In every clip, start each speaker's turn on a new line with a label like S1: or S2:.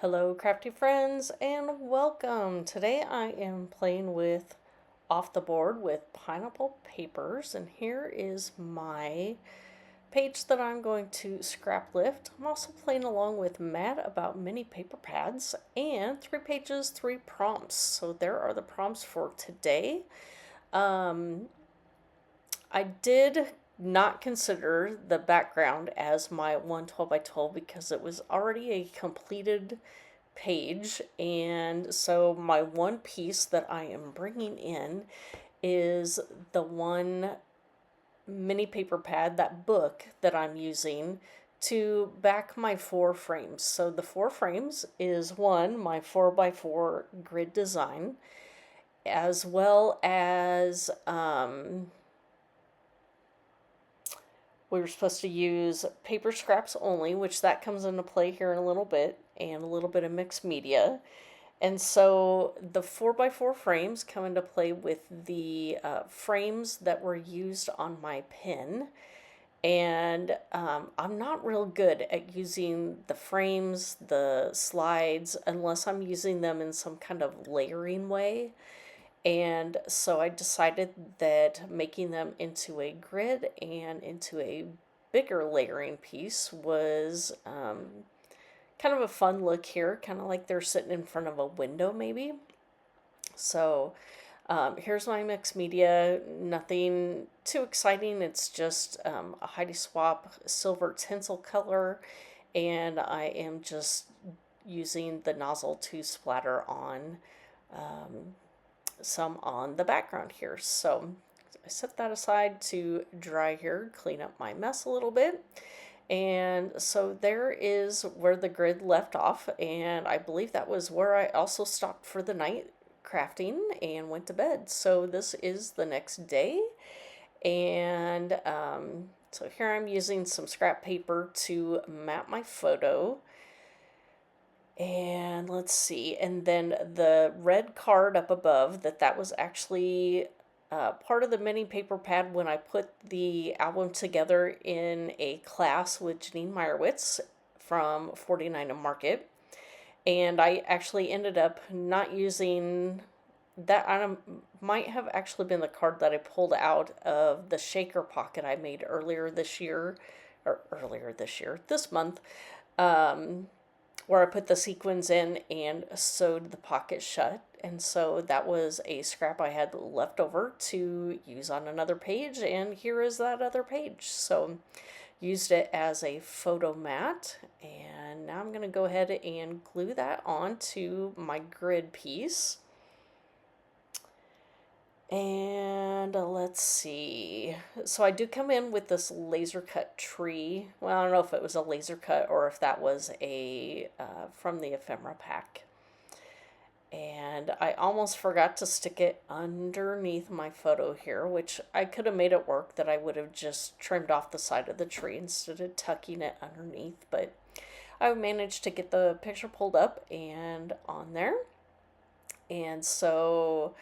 S1: Hello, crafty friends, and welcome. Today I am playing with Off the Board with pineapple papers, and here is my page that I'm going to scrap lift. I'm also playing along with Mad about mini paper pads and 3 pages, 3 prompts. So there are the prompts for today. I did not consider the background as my 112 by 12 because it was already a completed page, and so my one piece that I am bringing in is the one mini paper pad, that book that I'm using to back my 4 frames. So the 4 frames is one, my 4x4 grid design, as well as we were supposed to use paper scraps only, which that comes into play here in a little bit, and a little bit of mixed media. And so the 4x4 frames come into play with the frames that were used on my pin. And I'm not real good at using the frames, the slides, unless I'm using them in some kind of layering way. And so I decided that making them into a grid and into a bigger layering piece was kind of a fun look here, kind of like they're sitting in front of a window maybe. So here's my mixed media, nothing too exciting. It's just a Heidi Swap silver tinsel color, and I am just using the nozzle to splatter on some on the background here. So I set that aside to dry here, clean up my mess a little bit. And so there is where the grid left off, and I believe that was where I also stopped for the night crafting and went to bed. So this is the next day, and so here I'm using some scrap paper to map my photo. And let's see, and then the red card up above, that was actually part of the mini paper pad when I put the album together in a class with Janine Meyerowitz from 49 and Market. And I actually ended up not using that. Might have actually been the card that I pulled out of the shaker pocket I made this month. Where I put the sequins in and sewed the pocket shut. And so that was a scrap I had left over to use on another page, and here is that other page. So used it as a photo mat, and now I'm going to go ahead and glue that onto my grid piece. And let's see. So I do come in with this laser cut tree. Well, I don't know if it was a laser cut or if that was a from the ephemera pack. And I almost forgot to stick it underneath my photo here, which I could have made it work, that I would have just trimmed off the side of the tree instead of tucking it underneath. But I managed to get the picture pulled up and on there. And so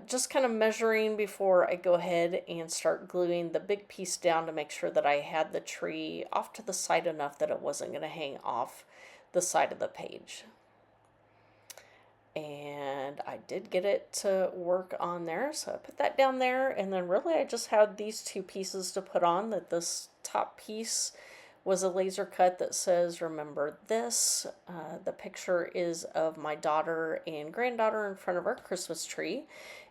S1: just kind of measuring before I go ahead and start gluing the big piece down to make sure that I had the tree off to the side enough that it wasn't going to hang off the side of the page. And I did get it to work on there, so I put that down there, and then really I just had these 2 pieces to put on. That this top piece was a laser cut that says remember this. The picture is of my daughter and granddaughter in front of our Christmas tree,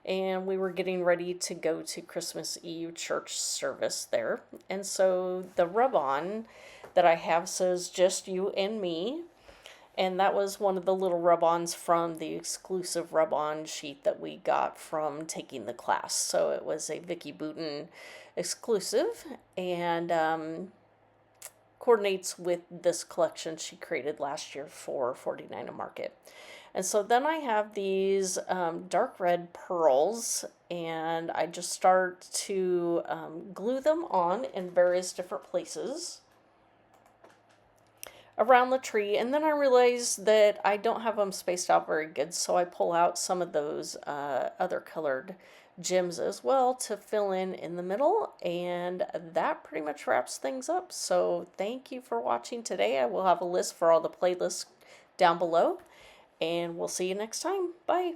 S1: and we were getting ready to go to Christmas Eve church service there. And so the rub-on that I have says just you and me, and that was one of the little rub-ons from the exclusive rub-on sheet that we got from taking the class. So it was a Vicky Booten exclusive, and coordinates with this collection she created last year for 49 and Market. And so then I have these dark red pearls, and I just start to glue them on in various different places around the tree. And then I realize that I don't have them spaced out very good, so I pull out some of those other colored gems as well to fill in the middle, and that pretty much wraps things up. So thank you for watching today. I will have a list for all the down below, and we'll see you next time. Bye.